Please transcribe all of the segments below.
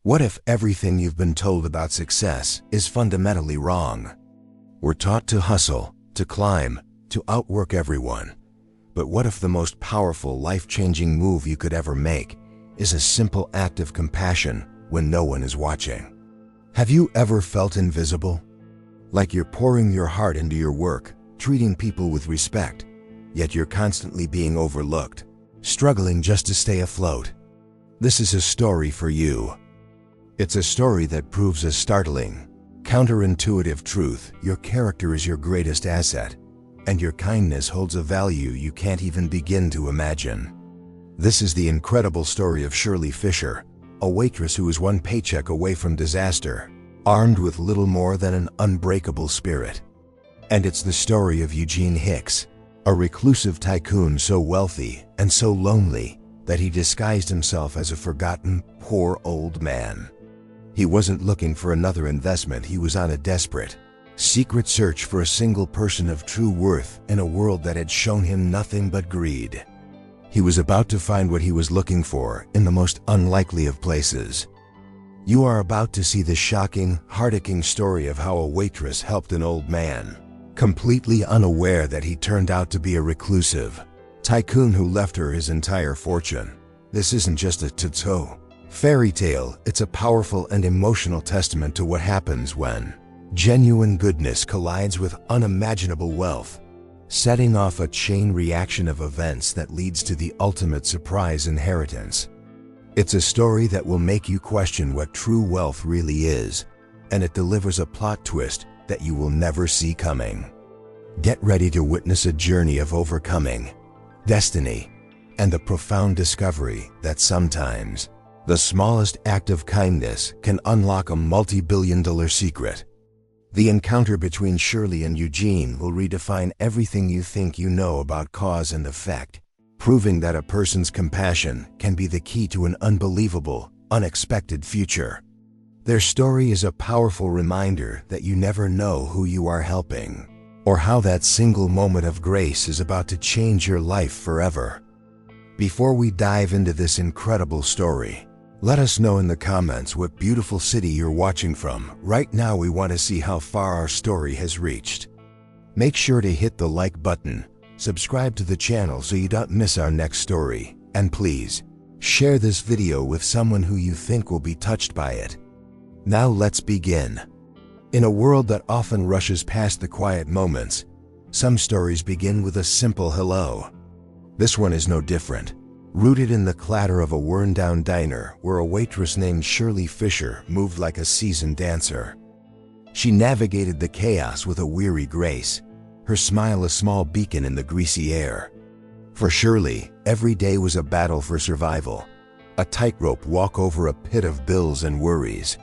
What if everything you've been told about success is fundamentally wrong? We're taught to hustle, to climb, to outwork everyone. But what if the most powerful, life-changing move you could ever make is a simple act of compassion when no one is watching? Have you ever felt invisible? Like you're pouring your heart into your work, treating people with respect, yet you're constantly being overlooked, struggling just to stay afloat. This is a story for you. It's a story that proves a startling, counterintuitive truth: your character is your greatest asset, and your kindness holds a value you can't even begin to imagine. This is the incredible story of Shirley Fisher, a waitress who was one paycheck away from disaster, armed with little more than an unbreakable spirit. And it's the story of Eugene Hicks, a reclusive tycoon so wealthy and so lonely that he disguised himself as a forgotten, poor old man. He wasn't looking for another investment. He was on a desperate, secret search for a single person of true worth in a world that had shown him nothing but greed. He was about to find what he was looking for in the most unlikely of places. You are about to see the shocking, heart-aching story of how a waitress helped an old man, completely unaware that he turned out to be a reclusive tycoon who left her his entire fortune. This isn't just a fairy tale, it's a powerful and emotional testament to what happens when genuine goodness collides with unimaginable wealth, setting off a chain reaction of events that leads to the ultimate surprise inheritance. It's a story that will make you question what true wealth really is, and it delivers a plot twist that you will never see coming. Get ready to witness a journey of overcoming, destiny, and the profound discovery that sometimes the smallest act of kindness can unlock a multi-billion-dollar secret. The encounter between Shirley and Eugene will redefine everything you think you know about cause and effect, proving that a person's compassion can be the key to an unbelievable, unexpected future. Their story is a powerful reminder that you never know who you are helping, or how that single moment of grace is about to change your life forever. Before we dive into this incredible story, let us know in the comments what beautiful city you're watching from. Right now we want to see how far our story has reached. Make sure to hit the like button, subscribe to the channel so you don't miss our next story, and please, share this video with someone who you think will be touched by it. Now let's begin. In a world that often rushes past the quiet moments, some stories begin with a simple hello. This one is no different. Rooted in the clatter of a worn-down diner where a waitress named Shirley Fisher moved like a seasoned dancer. She navigated the chaos with a weary grace, her smile a small beacon in the greasy air. For Shirley, every day was a battle for survival, a tightrope walk over a pit of bills and worries.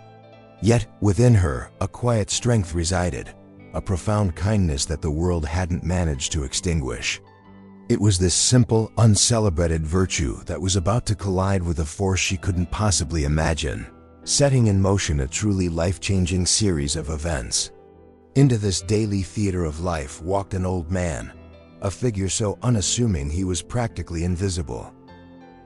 Yet within her, a quiet strength resided, a profound kindness that the world hadn't managed to extinguish. It was this simple, uncelebrated virtue that was about to collide with a force she couldn't possibly imagine, setting in motion a truly life-changing series of events. Into this daily theater of life walked an old man, a figure so unassuming he was practically invisible.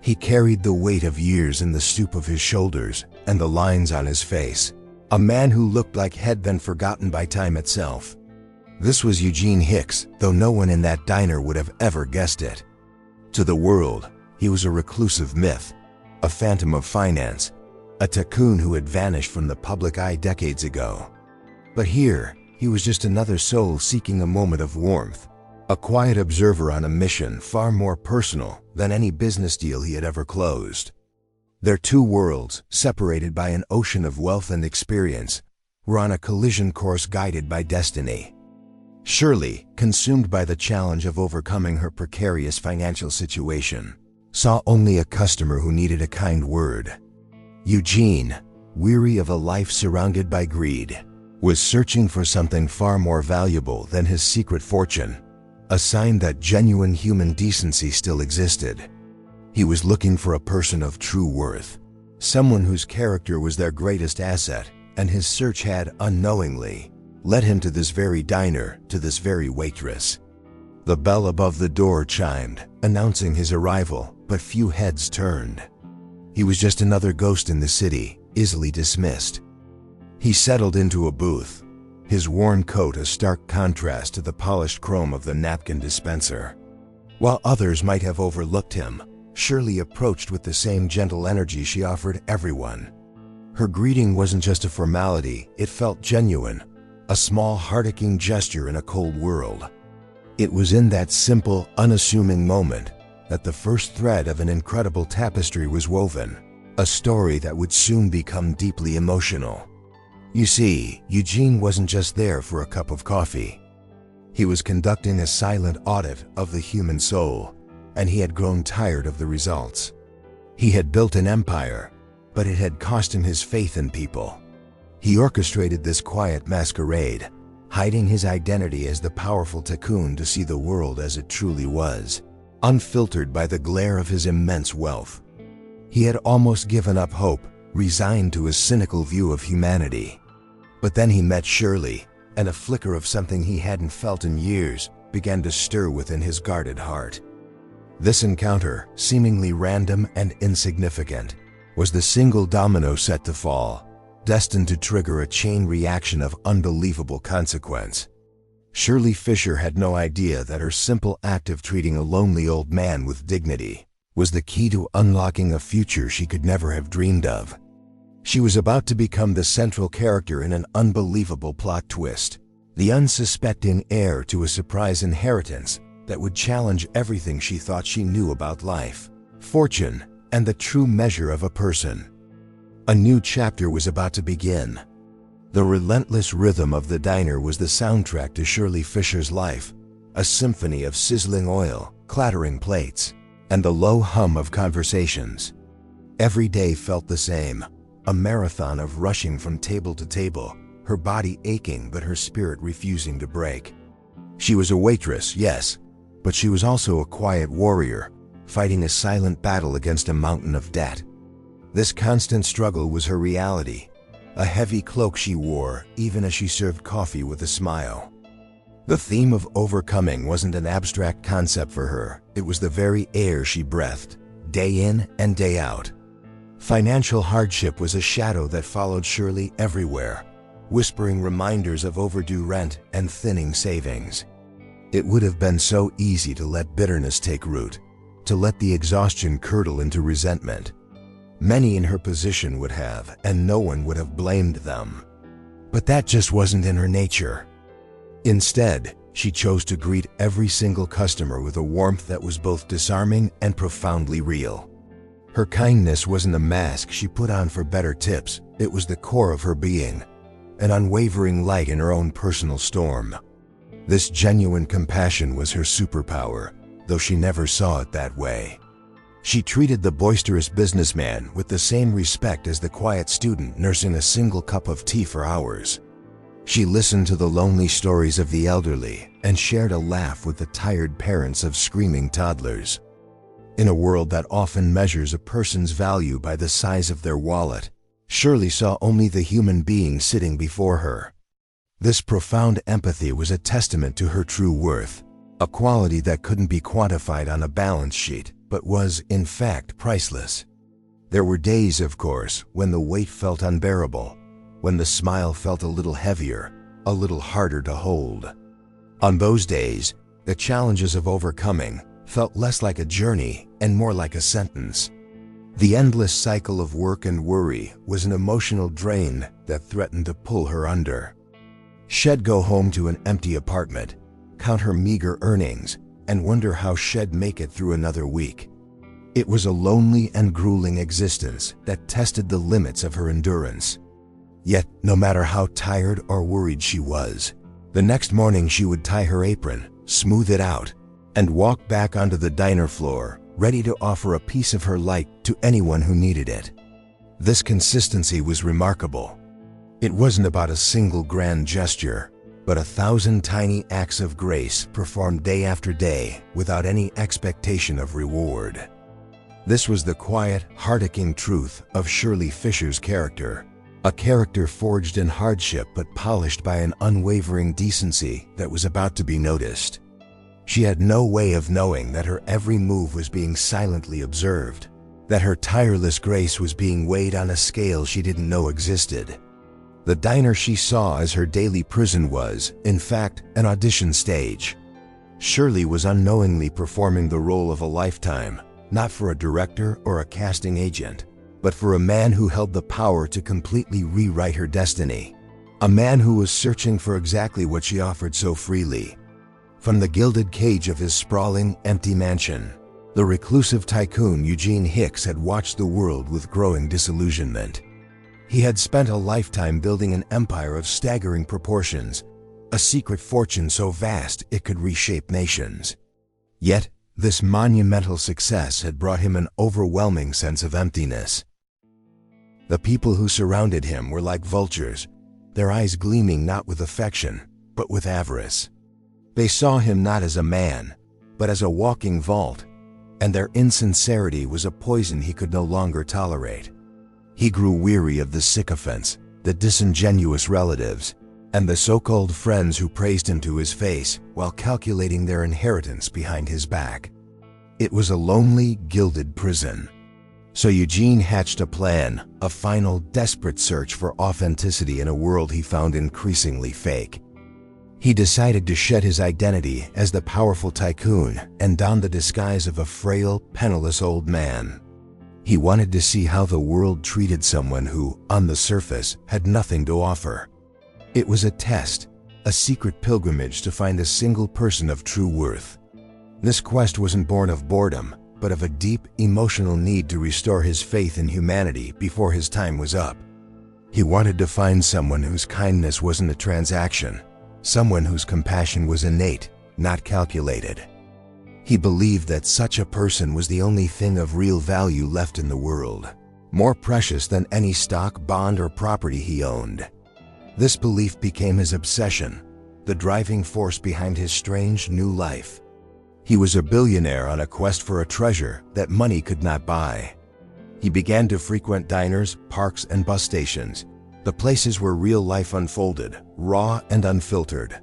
He carried the weight of years in the stoop of his shoulders and the lines on his face, a man who looked like had been forgotten by time itself. This was Eugene Hicks, though no one in that diner would have ever guessed it. To the world, he was a reclusive myth, a phantom of finance, a tycoon who had vanished from the public eye decades ago. But here, he was just another soul seeking a moment of warmth, a quiet observer on a mission far more personal than any business deal he had ever closed. Their two worlds, separated by an ocean of wealth and experience, were on a collision course guided by destiny. Shirley, consumed by the challenge of overcoming her precarious financial situation, saw only a customer who needed a kind word. Eugene, weary of a life surrounded by greed, was searching for something far more valuable than his secret fortune, a sign that genuine human decency still existed. He was looking for a person of true worth, someone whose character was their greatest asset, and his search had, unknowingly, led him to this very diner, to this very waitress. The bell above the door chimed, announcing his arrival, but few heads turned. He was just another ghost in the city, easily dismissed. He settled into a booth, his worn coat a stark contrast to the polished chrome of the napkin dispenser. While others might have overlooked him, Shirley approached with the same gentle energy she offered everyone. Her greeting wasn't just a formality, it felt genuine, a small heart-aching gesture in a cold world. It was in that simple, unassuming moment that the first thread of an incredible tapestry was woven, a story that would soon become deeply emotional. You see, Eugene wasn't just there for a cup of coffee. He was conducting a silent audit of the human soul, and he had grown tired of the results. He had built an empire, but it had cost him his faith in people. He orchestrated this quiet masquerade, hiding his identity as the powerful tycoon to see the world as it truly was, unfiltered by the glare of his immense wealth. He had almost given up hope, resigned to his cynical view of humanity. But then he met Shirley, and a flicker of something he hadn't felt in years began to stir within his guarded heart. This encounter, seemingly random and insignificant, was the single domino set to fall, destined to trigger a chain reaction of unbelievable consequence. Shirley Fisher had no idea that her simple act of treating a lonely old man with dignity was the key to unlocking a future she could never have dreamed of. She was about to become the central character in an unbelievable plot twist, the unsuspecting heir to a surprise inheritance that would challenge everything she thought she knew about life, fortune, and the true measure of a person. A new chapter was about to begin. The relentless rhythm of the diner was the soundtrack to Shirley Fisher's life, a symphony of sizzling oil, clattering plates, and the low hum of conversations. Every day felt the same, a marathon of rushing from table to table, her body aching but her spirit refusing to break. She was a waitress, yes, but she was also a quiet warrior, fighting a silent battle against a mountain of debt. This constant struggle was her reality, a heavy cloak she wore even as she served coffee with a smile. The theme of overcoming wasn't an abstract concept for her, it was the very air she breathed, day in and day out. Financial hardship was a shadow that followed Shirley everywhere, whispering reminders of overdue rent and thinning savings. It would have been so easy to let bitterness take root, to let the exhaustion curdle into resentment. Many in her position would have, and no one would have blamed them. But that just wasn't in her nature. Instead, she chose to greet every single customer with a warmth that was both disarming and profoundly real. Her kindness wasn't a mask she put on for better tips, it was the core of her being, an unwavering light in her own personal storm. This genuine compassion was her superpower, though she never saw it that way. She treated the boisterous businessman with the same respect as the quiet student nursing a single cup of tea for hours. She listened to the lonely stories of the elderly and shared a laugh with the tired parents of screaming toddlers. In a world that often measures a person's value by the size of their wallet, Shirley saw only the human being sitting before her. This profound empathy was a testament to her true worth, a quality that couldn't be quantified on a balance sheet, but was, in fact, priceless. There were days, of course, when the weight felt unbearable, when the smile felt a little heavier, a little harder to hold. On those days, the challenges of overcoming felt less like a journey and more like a sentence. The endless cycle of work and worry was an emotional drain that threatened to pull her under. She'd go home to an empty apartment, count her meager earnings, and wonder how she'd make it through another week. It was a lonely and grueling existence that tested the limits of her endurance. Yet, no matter how tired or worried she was, the next morning she would tie her apron, smooth it out, and walk back onto the diner floor, ready to offer a piece of her light to anyone who needed it. This consistency was remarkable. It wasn't about a single grand gesture, but 1,000 tiny acts of grace performed day after day without any expectation of reward. This was the quiet, heart-aching truth of Shirley Fisher's character, a character forged in hardship but polished by an unwavering decency that was about to be noticed. She had no way of knowing that her every move was being silently observed, that her tireless grace was being weighed on a scale she didn't know existed. The diner she saw as her daily prison was, in fact, an audition stage. Shirley was unknowingly performing the role of a lifetime, not for a director or a casting agent, but for a man who held the power to completely rewrite her destiny. A man who was searching for exactly what she offered so freely. From the gilded cage of his sprawling, empty mansion, the reclusive tycoon Eugene Hicks had watched the world with growing disillusionment. He had spent a lifetime building an empire of staggering proportions, a secret fortune so vast it could reshape nations. Yet, this monumental success had brought him an overwhelming sense of emptiness. The people who surrounded him were like vultures, their eyes gleaming not with affection, but with avarice. They saw him not as a man, but as a walking vault, and their insincerity was a poison he could no longer tolerate. He grew weary of the sycophants, the disingenuous relatives, and the so-called friends who praised him to his face while calculating their inheritance behind his back. It was a lonely, gilded prison. So Eugene hatched a plan, a final, desperate search for authenticity in a world he found increasingly fake. He decided to shed his identity as the powerful tycoon and don the disguise of a frail, penniless old man. He wanted to see how the world treated someone who, on the surface, had nothing to offer. It was a test, a secret pilgrimage to find a single person of true worth. This quest wasn't born of boredom, but of a deep, emotional need to restore his faith in humanity before his time was up. He wanted to find someone whose kindness wasn't a transaction, someone whose compassion was innate, not calculated. He believed that such a person was the only thing of real value left in the world, more precious than any stock, bond, or property he owned. This belief became his obsession, the driving force behind his strange new life. He was a billionaire on a quest for a treasure that money could not buy. He began to frequent diners, parks, and bus stations, the places where real life unfolded, raw and unfiltered.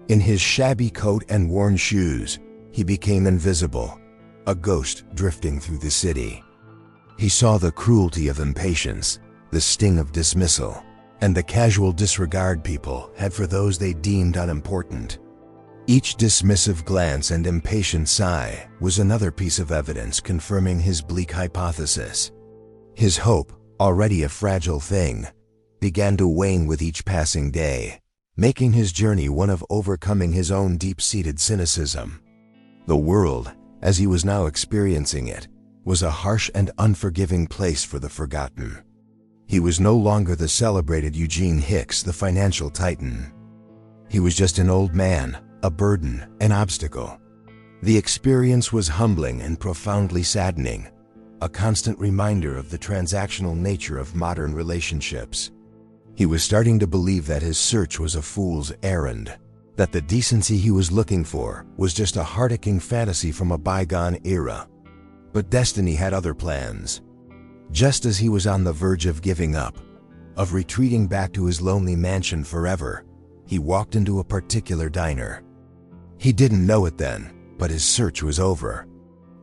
In his shabby coat and worn shoes, he became invisible, a ghost drifting through the city. He saw the cruelty of impatience, the sting of dismissal, and the casual disregard people had for those they deemed unimportant. Each dismissive glance and impatient sigh was another piece of evidence confirming his bleak hypothesis. His hope, already a fragile thing, began to wane with each passing day, making his journey one of overcoming his own deep-seated cynicism. The world, as he was now experiencing it, was a harsh and unforgiving place for the forgotten. He was no longer the celebrated Eugene Hicks, the financial titan. He was just an old man, a burden, an obstacle. The experience was humbling and profoundly saddening, a constant reminder of the transactional nature of modern relationships. He was starting to believe that his search was a fool's errand, that the decency he was looking for was just a heart-aching fantasy from a bygone era. But destiny had other plans. Just as he was on the verge of giving up, of retreating back to his lonely mansion forever, he walked into a particular diner. He didn't know it then, but his search was over.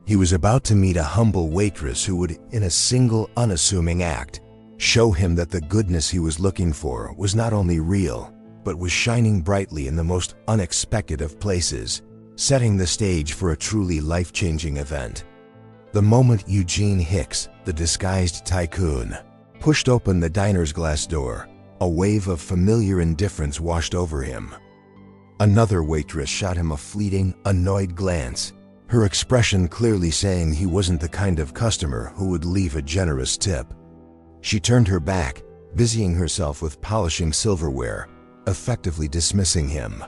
He was about to meet a humble waitress who would, in a single unassuming act, show him that the goodness he was looking for was not only real, but was shining brightly in the most unexpected of places, setting the stage for a truly life-changing event. The moment Eugene Hicks, the disguised tycoon, pushed open the diner's glass door, a wave of familiar indifference washed over him. Another waitress shot him a fleeting, annoyed glance, her expression clearly saying he wasn't the kind of customer who would leave a generous tip. She turned her back, busying herself with polishing silverware, effectively dismissing him.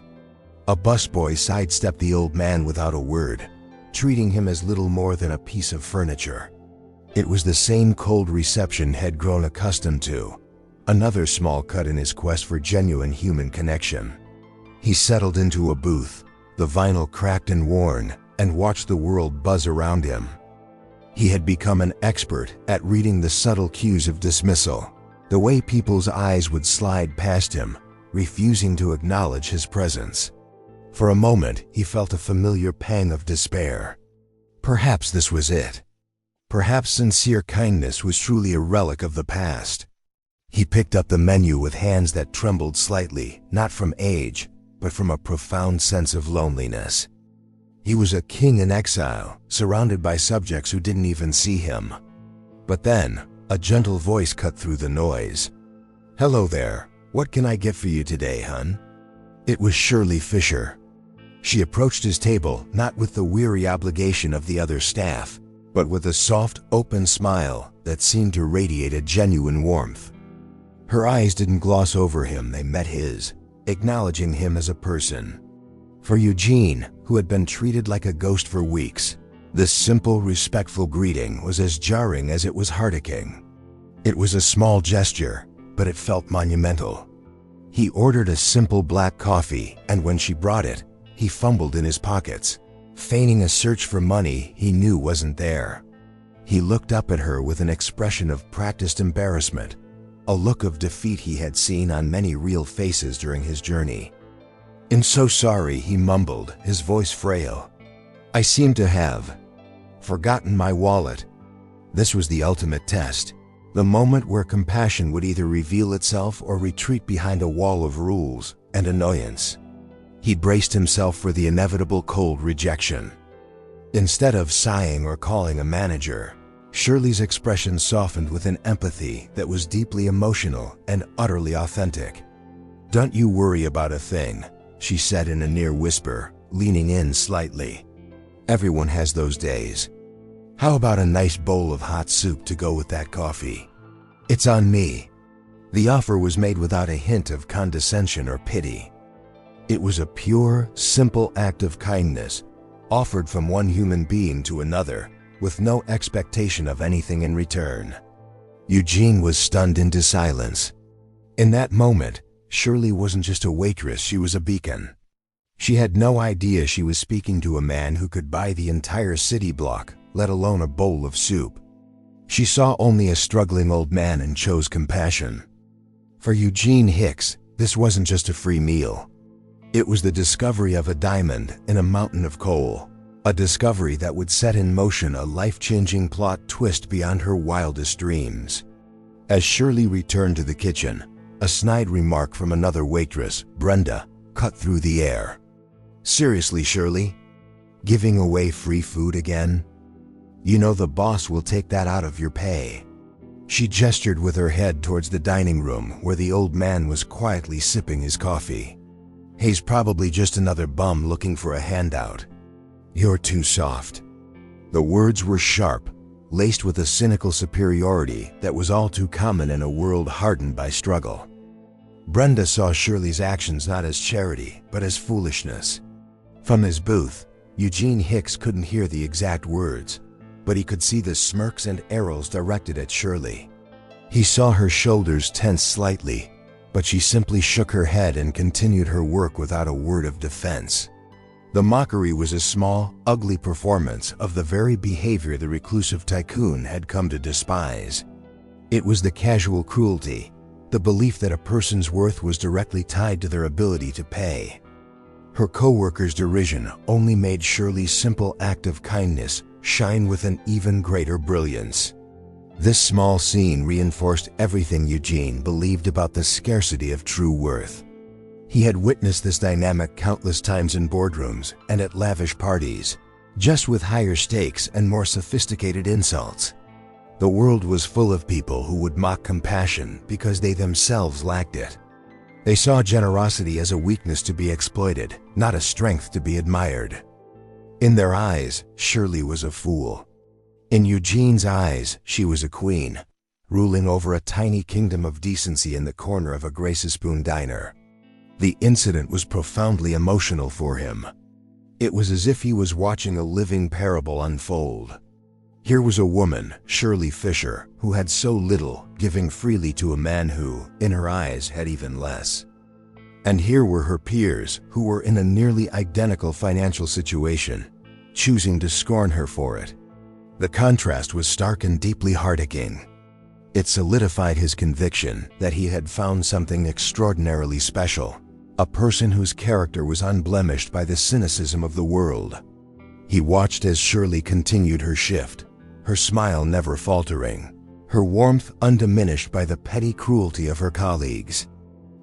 A busboy sidestepped the old man without a word, treating him as little more than a piece of furniture. It was the same cold reception he'd grown accustomed to, another small cut in his quest for genuine human connection. He settled into a booth, the vinyl cracked and worn, and watched the world buzz around him. He had become an expert at reading the subtle cues of dismissal, the way people's eyes would slide past him, refusing to acknowledge his presence. For a moment, he felt a familiar pang of despair. Perhaps this was it. Perhaps sincere kindness was truly a relic of the past. He picked up the menu with hands that trembled slightly, not from age, but from a profound sense of loneliness. He was a king in exile, surrounded by subjects who didn't even see him. But then, a gentle voice cut through the noise. "Hello there, what can I get for you today, hun?" It was Shirley Fisher. She approached his table not with the weary obligation of the other staff, but with a soft, open smile that seemed to radiate a genuine warmth. Her eyes didn't gloss over him, they met his, acknowledging him as a person. For Eugene, who had been treated like a ghost for weeks, this simple, respectful greeting was as jarring as it was heartaching. It was a small gesture, but it felt monumental. He ordered a simple black coffee, and when she brought it, he fumbled in his pockets, feigning a search for money he knew wasn't there. He looked up at her with an expression of practiced embarrassment, a look of defeat he had seen on many real faces during his journey. "I'm so sorry," he mumbled, his voice frail. "I seem to have forgotten my wallet." This was the ultimate test, the moment where compassion would either reveal itself or retreat behind a wall of rules and annoyance. He braced himself for the inevitable cold rejection. Instead of sighing or calling a manager, Shirley's expression softened with an empathy that was deeply emotional and utterly authentic. "Don't you worry about a thing," she said in a near whisper, leaning in slightly. "Everyone has those days. How about a nice bowl of hot soup to go with that coffee? It's on me." The offer was made without a hint of condescension or pity. It was a pure, simple act of kindness, offered from one human being to another, with no expectation of anything in return. Eugene was stunned into silence. In that moment, Shirley wasn't just a waitress, she was a beacon. She had no idea she was speaking to a man who could buy the entire city block, let alone a bowl of soup. She saw only a struggling old man and chose compassion. For Eugene Hicks, this wasn't just a free meal. It was the discovery of a diamond in a mountain of coal, a discovery that would set in motion a life-changing plot twist beyond her wildest dreams. As Shirley returned to the kitchen, a snide remark from another waitress, Brenda, cut through the air. "Seriously, Shirley? Giving away free food again? You know the boss will take that out of your pay." She gestured with her head towards the dining room where the old man was quietly sipping his coffee. "He's probably just another bum looking for a handout. You're too soft." The words were sharp, laced with a cynical superiority that was all too common in a world hardened by struggle. Brenda saw Shirley's actions not as charity, but as foolishness. From his booth, Eugene Hicks couldn't hear the exact words, but he could see the smirks and arrows directed at Shirley. He saw her shoulders tense slightly, but she simply shook her head and continued her work without a word of defense. The mockery was a small, ugly performance of the very behavior the reclusive tycoon had come to despise. It was the casual cruelty, the belief that a person's worth was directly tied to their ability to pay. Her co-workers' derision only made Shirley's simple act of kindness shine with an even greater brilliance. This small scene reinforced everything Eugene believed about the scarcity of true worth. He had witnessed this dynamic countless times in boardrooms and at lavish parties, just with higher stakes and more sophisticated insults. The world was full of people who would mock compassion because they themselves lacked it. They saw generosity as a weakness to be exploited, not a strength to be admired. In their eyes, Shirley was a fool. In Eugene's eyes, she was a queen, ruling over a tiny kingdom of decency in the corner of a Grace-a-Spoon diner. The incident was profoundly emotional for him. It was as if he was watching a living parable unfold. Here was a woman, Shirley Fisher, who had so little, giving freely to a man who, in her eyes, had even less. And here were her peers, who were in a nearly identical financial situation, choosing to scorn her for it. The contrast was stark and deeply heartaching. It solidified his conviction that he had found something extraordinarily special, a person whose character was unblemished by the cynicism of the world. He watched as Shirley continued her shift, her smile never faltering, her warmth undiminished by the petty cruelty of her colleagues.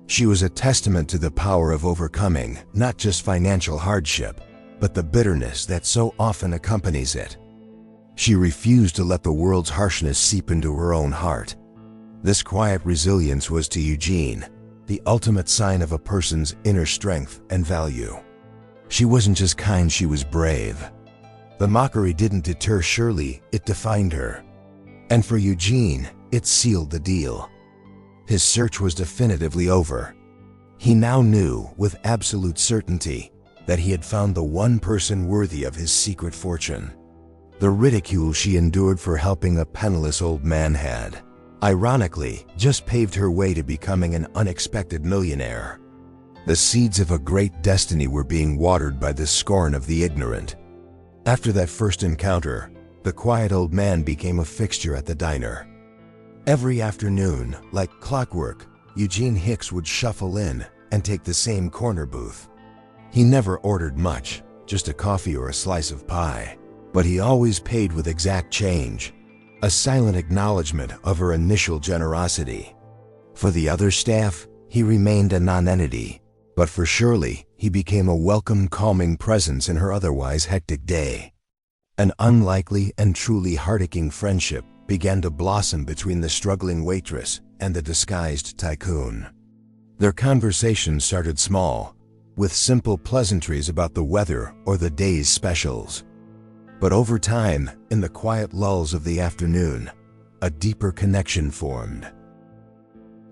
She was a testament to the power of overcoming not just financial hardship, but the bitterness that so often accompanies it. She refused to let the world's harshness seep into her own heart. This quiet resilience was to Eugene the ultimate sign of a person's inner strength and value. She wasn't just kind, she was brave. The mockery didn't deter Shirley, it defined her. And for Eugene, it sealed the deal. His search was definitively over. He now knew with absolute certainty that he had found the one person worthy of his secret fortune. The ridicule she endured for helping a penniless old man had, ironically, just paved her way to becoming an unexpected millionaire. The seeds of a great destiny were being watered by the scorn of the ignorant. After that first encounter, the quiet old man became a fixture at the diner. Every afternoon, like clockwork, Eugene Hicks would shuffle in and take the same corner booth. He never ordered much, just a coffee or a slice of pie, but he always paid with exact change, a silent acknowledgement of her initial generosity. For the other staff, he remained a nonentity, but for Shirley, he became a welcome, calming presence in her otherwise hectic day. An unlikely and truly heart-aching friendship began to blossom between the struggling waitress and the disguised tycoon. Their conversation started small, with simple pleasantries about the weather or the day's specials. But over time, in the quiet lulls of the afternoon, a deeper connection formed.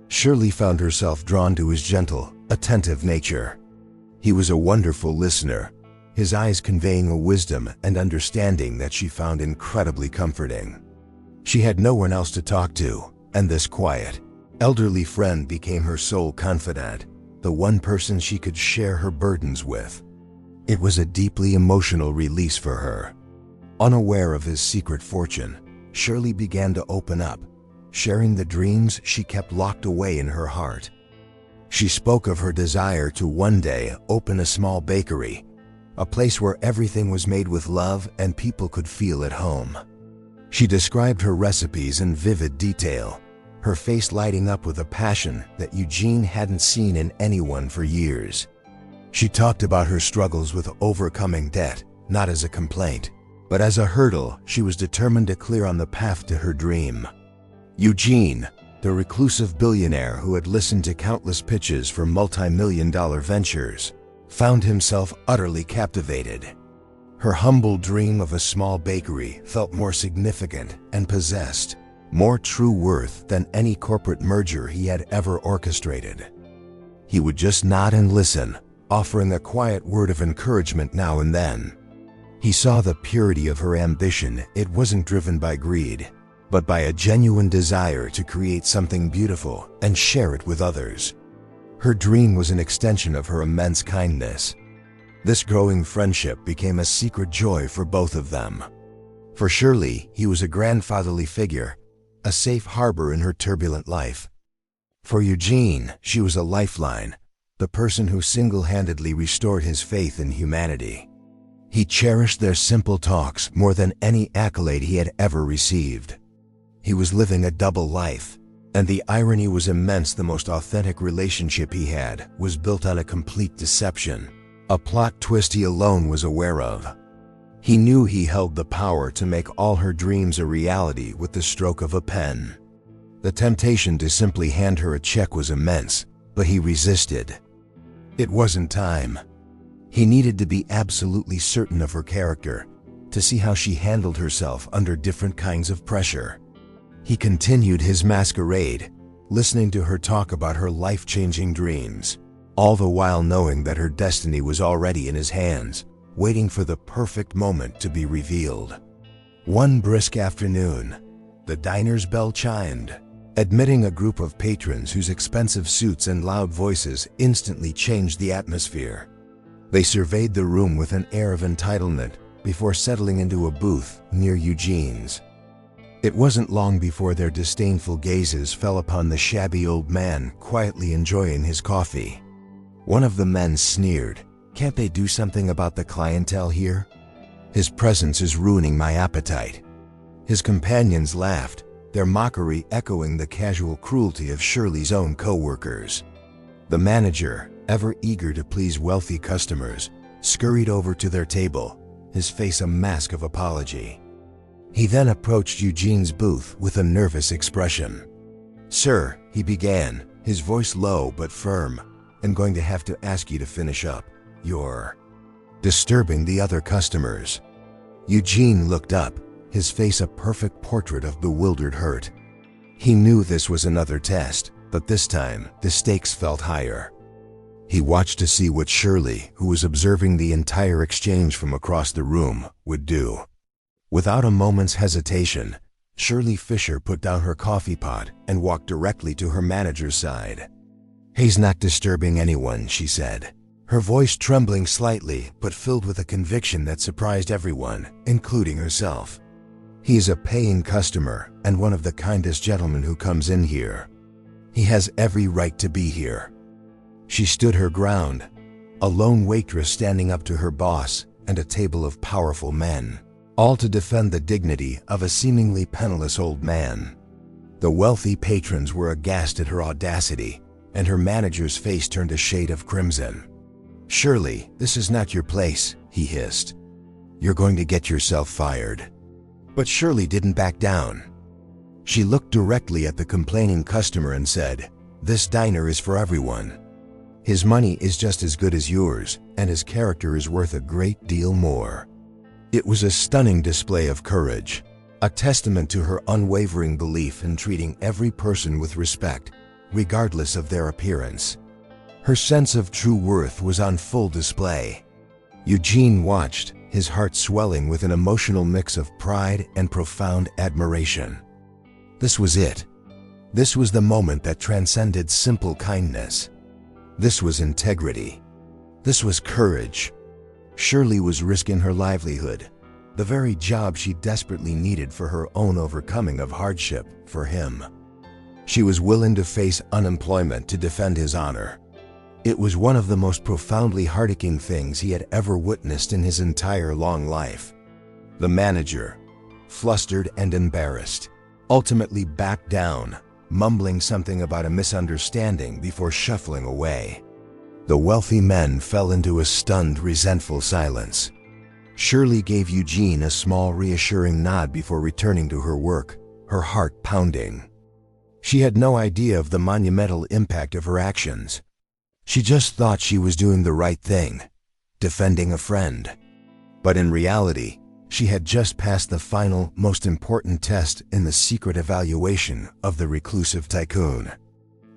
Shirley found herself drawn to his gentle, attentive nature. He was a wonderful listener, his eyes conveying a wisdom and understanding that she found incredibly comforting. She had no one else to talk to, and this quiet, elderly friend became her sole confidant, the one person she could share her burdens with. It was a deeply emotional release for her. Unaware of his secret fortune, Shirley began to open up, sharing the dreams she kept locked away in her heart. She spoke of her desire to one day open a small bakery, a place where everything was made with love and people could feel at home. She described her recipes in vivid detail, her face lighting up with a passion that Eugene hadn't seen in anyone for years. She talked about her struggles with overcoming debt, not as a complaint, but as a hurdle she was determined to clear on the path to her dream. Eugene, the reclusive billionaire who had listened to countless pitches for multi-million-dollar ventures, found himself utterly captivated. Her humble dream of a small bakery felt more significant and possessed more true worth than any corporate merger he had ever orchestrated. He would just nod and listen, offering a quiet word of encouragement now and then. He saw the purity of her ambition. It wasn't driven by greed, but by a genuine desire to create something beautiful and share it with others. Her dream was an extension of her immense kindness. This growing friendship became a secret joy for both of them. For Shirley, he was a grandfatherly figure, a safe harbor in her turbulent life. For Eugene, she was a lifeline, the person who single-handedly restored his faith in humanity. He cherished their simple talks more than any accolade he had ever received. He was living a double life, and the irony was immense. The most authentic relationship he had was built on a complete deception, a plot twist he alone was aware of. He knew he held the power to make all her dreams a reality with the stroke of a pen. The temptation to simply hand her a check was immense, but he resisted. It wasn't time. He needed to be absolutely certain of her character, to see how she handled herself under different kinds of pressure. He continued his masquerade, listening to her talk about her life-changing dreams, all the while knowing that her destiny was already in his hands, waiting for the perfect moment to be revealed. One brisk afternoon, the diner's bell chimed, admitting a group of patrons whose expensive suits and loud voices instantly changed the atmosphere. They surveyed the room with an air of entitlement before settling into a booth near Eugene's. It wasn't long before their disdainful gazes fell upon the shabby old man quietly enjoying his coffee. One of the men sneered, "Can't they do something about the clientele here? His presence is ruining my appetite." His companions laughed, their mockery echoing the casual cruelty of Shirley's own co-workers. The manager, ever eager to please wealthy customers, scurried over to their table, his face a mask of apology. He then approached Eugene's booth with a nervous expression. "Sir," he began, his voice low but firm, "I'm going to have to ask you to finish up. You're disturbing the other customers." Eugene looked up, his face a perfect portrait of bewildered hurt. He knew this was another test, but this time the stakes felt higher. He watched to see what Shirley, who was observing the entire exchange from across the room, would do. Without a moment's hesitation, Shirley Fisher put down her coffee pot and walked directly to her manager's side. "He's not disturbing anyone," she said, her voice trembling slightly but filled with a conviction that surprised everyone, including herself. "He is a paying customer and one of the kindest gentlemen who comes in here. He has every right to be here." She stood her ground, a lone waitress standing up to her boss and a table of powerful men, all to defend the dignity of a seemingly penniless old man. The wealthy patrons were aghast at her audacity, and her manager's face turned a shade of crimson. "Shirley, this is not your place," he hissed. "You're going to get yourself fired." But Shirley didn't back down. She looked directly at the complaining customer and said, "This diner is for everyone. His money is just as good as yours, and his character is worth a great deal more." It was a stunning display of courage, a testament to her unwavering belief in treating every person with respect, regardless of their appearance. Her sense of true worth was on full display. Eugene watched, his heart swelling with an emotional mix of pride and profound admiration. This was it. This was the moment that transcended simple kindness. This was integrity. This was courage. Shirley was risking her livelihood, the very job she desperately needed for her own overcoming of hardship for him. She was willing to face unemployment to defend his honor. It was one of the most profoundly heartaching things he had ever witnessed in his entire long life. The manager, flustered and embarrassed, ultimately backed down, mumbling something about a misunderstanding before shuffling away. The wealthy men fell into a stunned, resentful silence. Shirley gave Eugene a small, reassuring nod before returning to her work, her heart pounding. She had no idea of the monumental impact of her actions. She just thought she was doing the right thing, defending a friend. But in reality, she had just passed the final, most important test in the secret evaluation of the reclusive tycoon.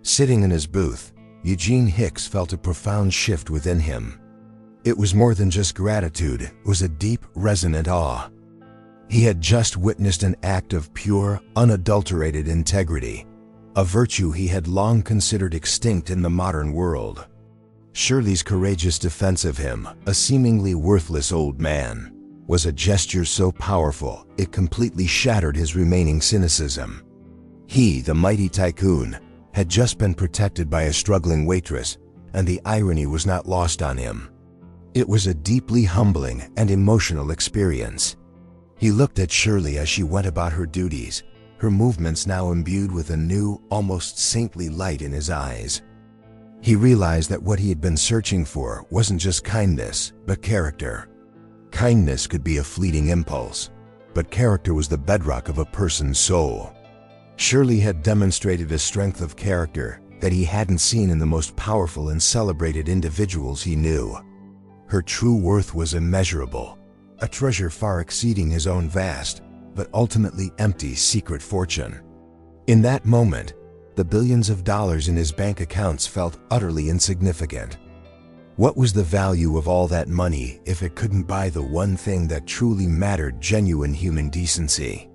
Sitting in his booth, Eugene Hicks felt a profound shift within him. It was more than just gratitude, it was a deep, resonant awe. He had just witnessed an act of pure, unadulterated integrity, a virtue he had long considered extinct in the modern world. Shirley's courageous defense of him, a seemingly worthless old man, was a gesture so powerful it completely shattered his remaining cynicism. He, the mighty tycoon, had just been protected by a struggling waitress, and the irony was not lost on him. It was a deeply humbling and emotional experience. He looked at Shirley as she went about her duties, her movements now imbued with a new, almost saintly light in his eyes. He realized that what he had been searching for wasn't just kindness, but character. Kindness could be a fleeting impulse, but character was the bedrock of a person's soul. Shirley had demonstrated a strength of character that he hadn't seen in the most powerful and celebrated individuals he knew. Her true worth was immeasurable, a treasure far exceeding his own vast, but ultimately empty secret fortune. In that moment, the billions of dollars in his bank accounts felt utterly insignificant. What was the value of all that money if it couldn't buy the one thing that truly mattered: genuine human decency?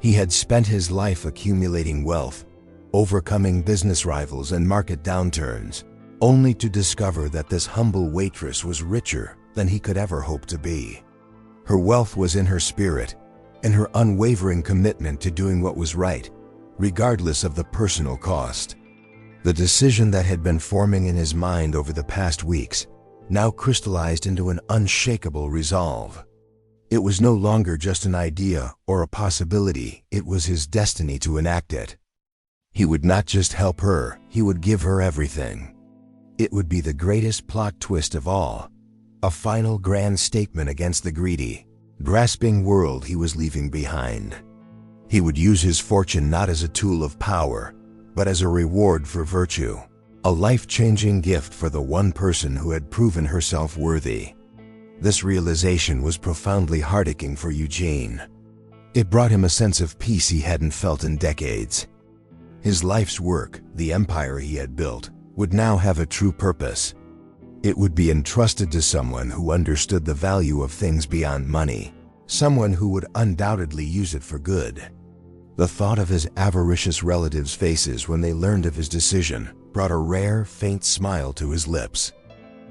He had spent his life accumulating wealth, overcoming business rivals and market downturns, only to discover that this humble waitress was richer than he could ever hope to be. Her wealth was in her spirit, in her unwavering commitment to doing what was right, regardless of the personal cost. The decision that had been forming in his mind over the past weeks now crystallized into an unshakable resolve. It was no longer just an idea or a possibility, it was his destiny to enact it. He would not just help her, he would give her everything. It would be the greatest plot twist of all, a final grand statement against the greedy, grasping world he was leaving behind. He would use his fortune not as a tool of power, but as a reward for virtue, a life-changing gift for the one person who had proven herself worthy. This realization was profoundly heartaching for Eugene. It brought him a sense of peace he hadn't felt in decades. His life's work, the empire he had built, would now have a true purpose. It would be entrusted to someone who understood the value of things beyond money, someone who would undoubtedly use it for good. The thought of his avaricious relatives' faces when they learned of his decision brought a rare, faint smile to his lips.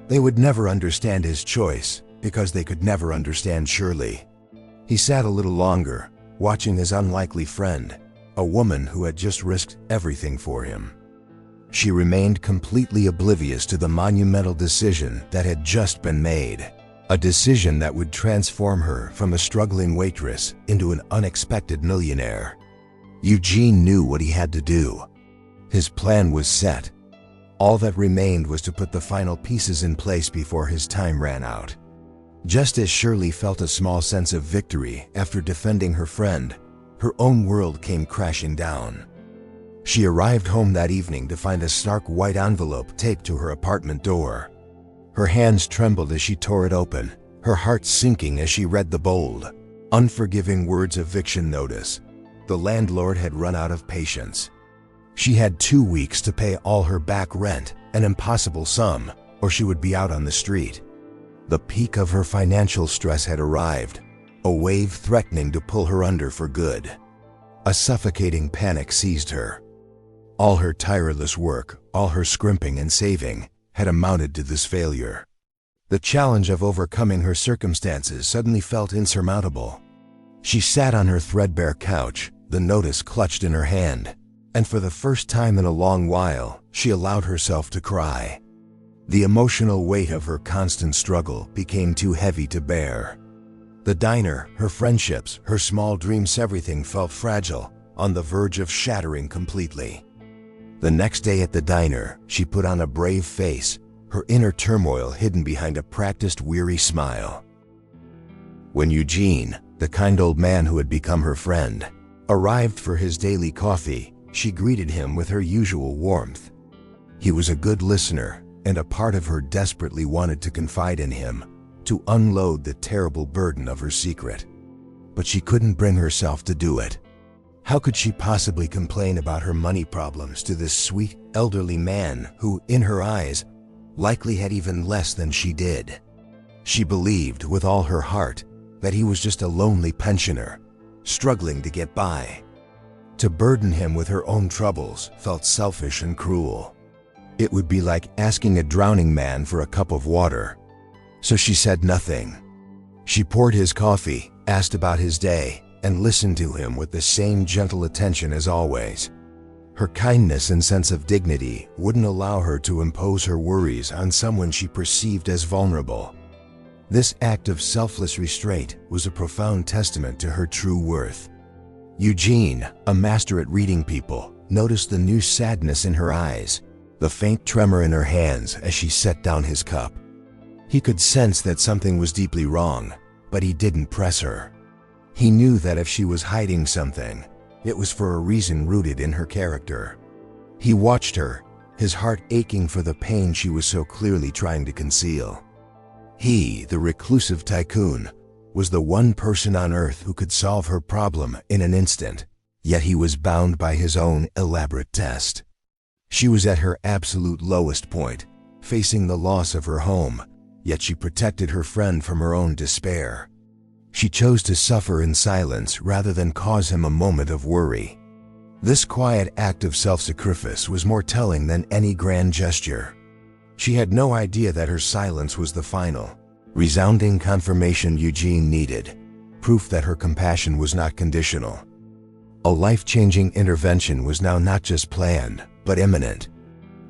They would never understand his choice, because they could never understand Shirley. He sat a little longer, watching his unlikely friend, a woman who had just risked everything for him. She remained completely oblivious to the monumental decision that had just been made, a decision that would transform her from a struggling waitress into an unexpected millionaire. Eugene knew what he had to do. His plan was set. All that remained was to put the final pieces in place before his time ran out. Just as Shirley felt a small sense of victory after defending her friend, her own world came crashing down. She arrived home that evening to find a stark white envelope taped to her apartment door. Her hands trembled as she tore it open, her heart sinking as she read the bold, unforgiving words of eviction notice. The landlord had run out of patience. She had 2 weeks to pay all her back rent, an impossible sum, or she would be out on the street. The peak of her financial stress had arrived, a wave threatening to pull her under for good. A suffocating panic seized her. All her tireless work, all her scrimping and saving, had amounted to this failure. The challenge of overcoming her circumstances suddenly felt insurmountable. She sat on her threadbare couch, the notice clutched in her hand, and for the first time in a long while, she allowed herself to cry. The emotional weight of her constant struggle became too heavy to bear. The diner, her friendships, her small dreams, everything felt fragile, on the verge of shattering completely. The next day at the diner, she put on a brave face, her inner turmoil hidden behind a practiced, weary smile. When Eugene, the kind old man who had become her friend, arrived for his daily coffee, she greeted him with her usual warmth. He was a good listener, and a part of her desperately wanted to confide in him, to unload the terrible burden of her secret. But she couldn't bring herself to do it. How could she possibly complain about her money problems to this sweet, elderly man who, in her eyes, likely had even less than she did? She believed with all her heart that he was just a lonely pensioner, struggling to get by. To burden him with her own troubles felt selfish and cruel. It would be like asking a drowning man for a cup of water. So she said nothing. She poured his coffee, asked about his day, and listened to him with the same gentle attention as always. Her kindness and sense of dignity wouldn't allow her to impose her worries on someone she perceived as vulnerable. This act of selfless restraint was a profound testament to her true worth. Eugene, a master at reading people, noticed the new sadness in her eyes, the faint tremor in her hands as she set down his cup. He could sense that something was deeply wrong, but he didn't press her. He knew that if she was hiding something, it was for a reason rooted in her character. He watched her, his heart aching for the pain she was so clearly trying to conceal. He, the reclusive tycoon, was the one person on earth who could solve her problem in an instant, yet he was bound by his own elaborate test. She was at her absolute lowest point, facing the loss of her home, yet she protected her friend from her own despair. She chose to suffer in silence rather than cause him a moment of worry. This quiet act of self-sacrifice was more telling than any grand gesture. She had no idea that her silence was the final, resounding confirmation Eugene needed, proof that her compassion was not conditional. A life-changing intervention was now not just planned, but imminent.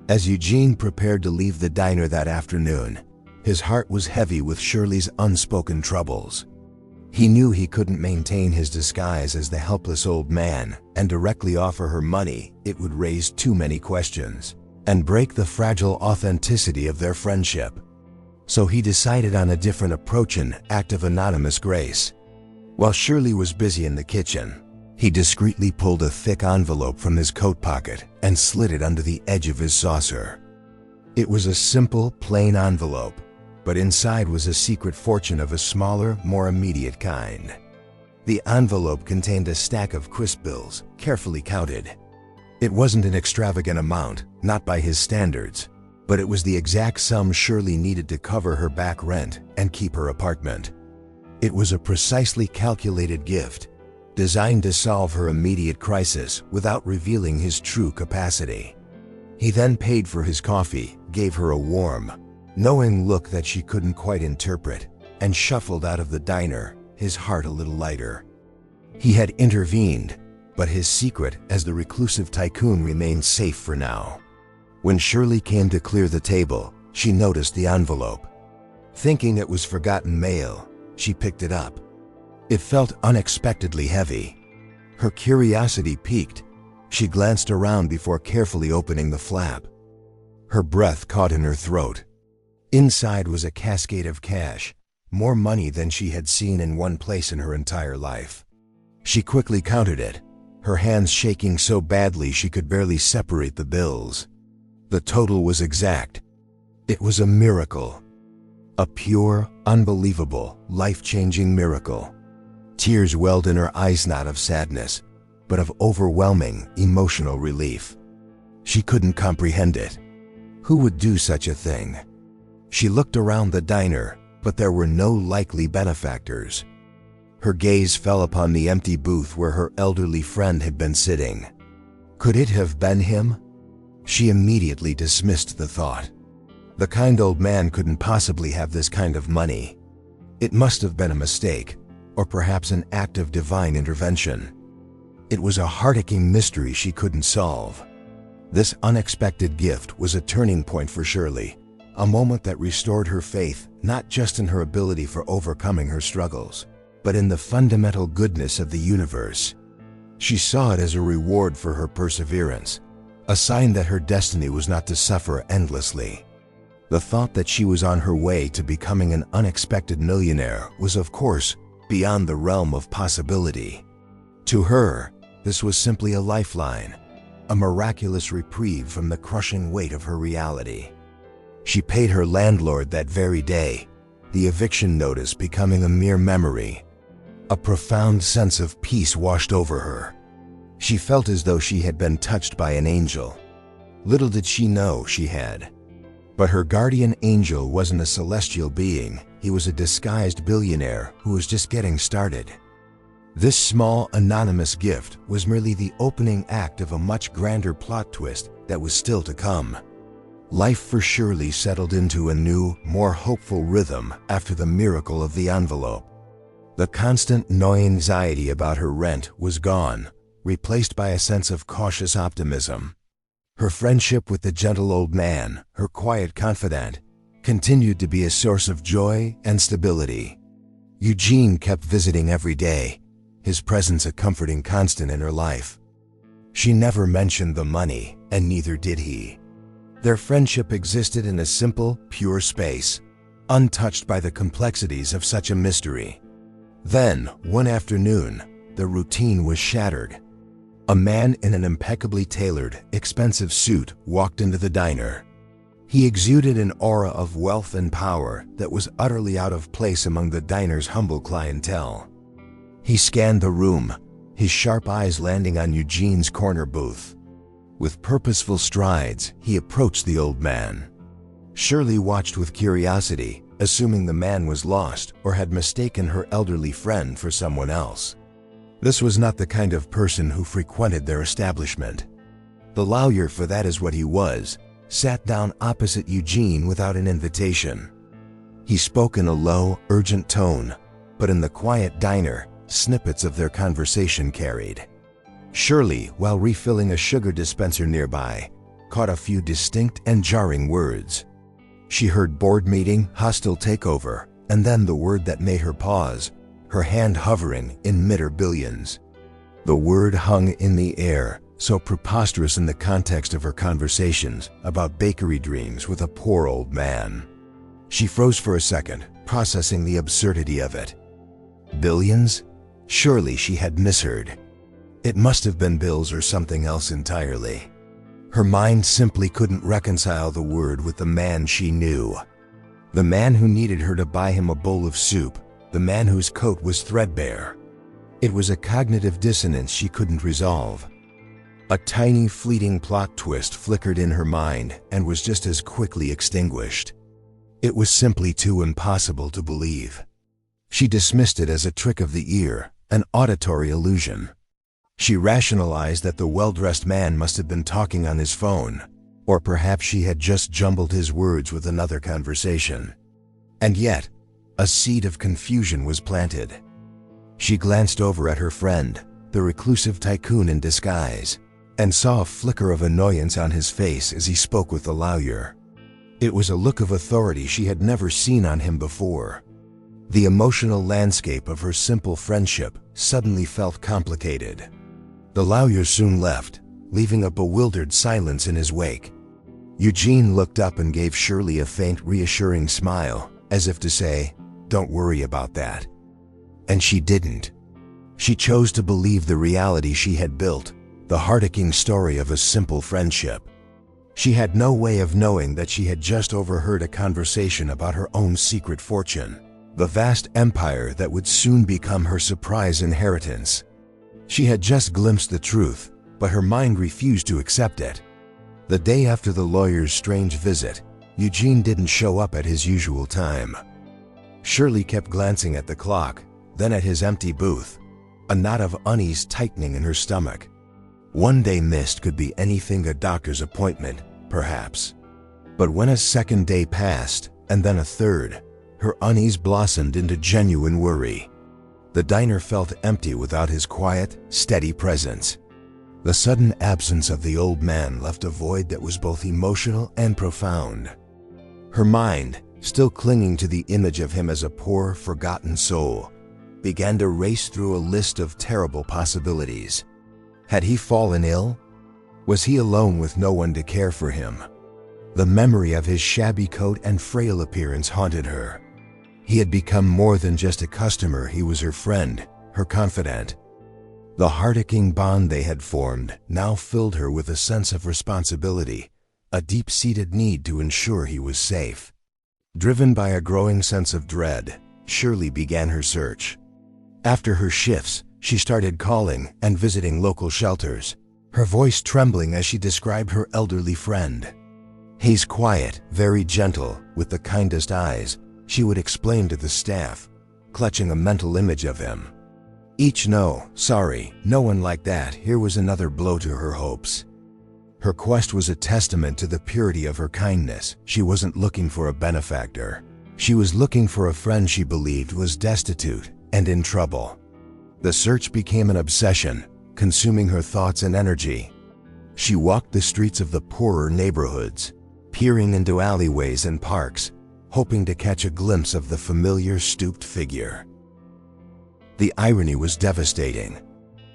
As Eugene prepared to leave the diner that afternoon, his heart was heavy with Shirley's unspoken troubles. He knew he couldn't maintain his disguise as the helpless old man and directly offer her money. It would raise too many questions and break the fragile authenticity of their friendship. So he decided on a different approach, an act of anonymous grace. While Shirley was busy in the kitchen, he discreetly pulled a thick envelope from his coat pocket and slid it under the edge of his saucer. It was a simple, plain envelope, but inside was a secret fortune of a smaller, more immediate kind. The envelope contained a stack of crisp bills, carefully counted. It wasn't an extravagant amount, not by his standards, but it was the exact sum Shirley needed to cover her back rent and keep her apartment. It was a precisely calculated gift, designed to solve her immediate crisis without revealing his true capacity. He then paid for his coffee, gave her a warm, knowing look that she couldn't quite interpret, and shuffled out of the diner, his heart a little lighter. He had intervened, but his secret as the reclusive tycoon remained safe for now. When Shirley came to clear the table, she noticed the envelope. Thinking it was forgotten mail, she picked it up. It felt unexpectedly heavy. Her curiosity piqued. She glanced around before carefully opening the flap. Her breath caught in her throat. Inside was a cascade of cash, more money than she had seen in one place in her entire life. She quickly counted it, her hands shaking so badly she could barely separate the bills. The total was exact. It was a miracle. A pure, unbelievable, life-changing miracle. Tears welled in her eyes, not of sadness, but of overwhelming, emotional relief. She couldn't comprehend it. Who would do such a thing? She looked around the diner, but there were no likely benefactors. Her gaze fell upon the empty booth where her elderly friend had been sitting. Could it have been him? She immediately dismissed the thought. The kind old man couldn't possibly have this kind of money. It must have been a mistake, or perhaps an act of divine intervention. It was a heart-aching mystery she couldn't solve. This unexpected gift was a turning point for Shirley, a moment that restored her faith not just in her ability for overcoming her struggles, but in the fundamental goodness of the universe. She saw it as a reward for her perseverance, a sign that her destiny was not to suffer endlessly. The thought that she was on her way to becoming an unexpected millionaire was, of course, beyond the realm of possibility. To her, this was simply a lifeline, a miraculous reprieve from the crushing weight of her reality. She paid her landlord that very day, the eviction notice becoming a mere memory. A profound sense of peace washed over her. She felt as though she had been touched by an angel. Little did she know she had. But her guardian angel wasn't a celestial being. He was a disguised billionaire who was just getting started. This small, anonymous gift was merely the opening act of a much grander plot twist that was still to come. Life for Shirley settled into a new, more hopeful rhythm after the miracle of the envelope. The constant anxiety about her rent was gone, replaced by a sense of cautious optimism. Her friendship with the gentle old man, her quiet confidant, continued to be a source of joy and stability. Eugene kept visiting every day, his presence a comforting constant in her life. She never mentioned the money, and neither did he. Their friendship existed in a simple, pure space, untouched by the complexities of such a mystery. Then, one afternoon, the routine was shattered. A man in an impeccably tailored, expensive suit walked into the diner. He exuded an aura of wealth and power that was utterly out of place among the diner's humble clientele. He scanned the room, his sharp eyes landing on Eugene's corner booth. With purposeful strides, he approached the old man. Shirley watched with curiosity, assuming the man was lost or had mistaken her elderly friend for someone else. This was not the kind of person who frequented their establishment. The lawyer, for that is what he was, sat down opposite Eugene without an invitation. He spoke in a low, urgent tone, but in the quiet diner, snippets of their conversation carried. Shirley, while refilling a sugar dispenser nearby, caught a few distinct and jarring words. She heard board meeting, hostile takeover, and then the word that made her pause, her hand hovering in mid-billions. The word hung in the air, so preposterous in the context of her conversations about bakery dreams with a poor old man. She froze for a second, processing the absurdity of it. Billions? Surely she had misheard. It must have been bills or something else entirely. Her mind simply couldn't reconcile the word with the man she knew. The man who needed her to buy him a bowl of soup, the man whose coat was threadbare. It was a cognitive dissonance she couldn't resolve. A tiny fleeting plot twist flickered in her mind and was just as quickly extinguished. It was simply too impossible to believe. She dismissed it as a trick of the ear, an auditory illusion. She rationalized that the well-dressed man must have been talking on his phone, or perhaps she had just jumbled his words with another conversation. And yet, a seed of confusion was planted. She glanced over at her friend, the reclusive tycoon in disguise, and saw a flicker of annoyance on his face as he spoke with the lawyer. It was a look of authority she had never seen on him before. The emotional landscape of her simple friendship suddenly felt complicated. The lawyer soon left, leaving a bewildered silence in his wake. Eugene looked up and gave Shirley a faint, reassuring smile, as if to say, "Don't worry about that." And she didn't. She chose to believe the reality she had built, the heartaching story of a simple friendship. She had no way of knowing that she had just overheard a conversation about her own secret fortune, the vast empire that would soon become her surprise inheritance. She had just glimpsed the truth, but her mind refused to accept it. The day after the lawyer's strange visit, Eugene didn't show up at his usual time. Shirley kept glancing at the clock, then at his empty booth, a knot of unease tightening in her stomach. One day missed could be anything, a doctor's appointment, perhaps. But when a second day passed, and then a third, her unease blossomed into genuine worry. The diner felt empty without his quiet, steady presence. The sudden absence of the old man left a void that was both emotional and profound. Her mind, still clinging to the image of him as a poor, forgotten soul, began to race through a list of terrible possibilities. Had he fallen ill? Was he alone with no one to care for him? The memory of his shabby coat and frail appearance haunted her. He had become more than just a customer, he was her friend, her confidant. The heart-aching bond they had formed now filled her with a sense of responsibility, a deep-seated need to ensure he was safe. Driven by a growing sense of dread, Shirley began her search. After her shifts, she started calling and visiting local shelters, her voice trembling as she described her elderly friend. "He's quiet, very gentle, with the kindest eyes," she would explain to the staff, clutching a mental image of him. Each no, sorry, no one like that. Here was another blow to her hopes. Her quest was a testament to the purity of her kindness. She wasn't looking for a benefactor. She was looking for a friend she believed was destitute and in trouble. The search became an obsession, consuming her thoughts and energy. She walked the streets of the poorer neighborhoods, peering into alleyways and parks, hoping to catch a glimpse of the familiar stooped figure. The irony was devastating.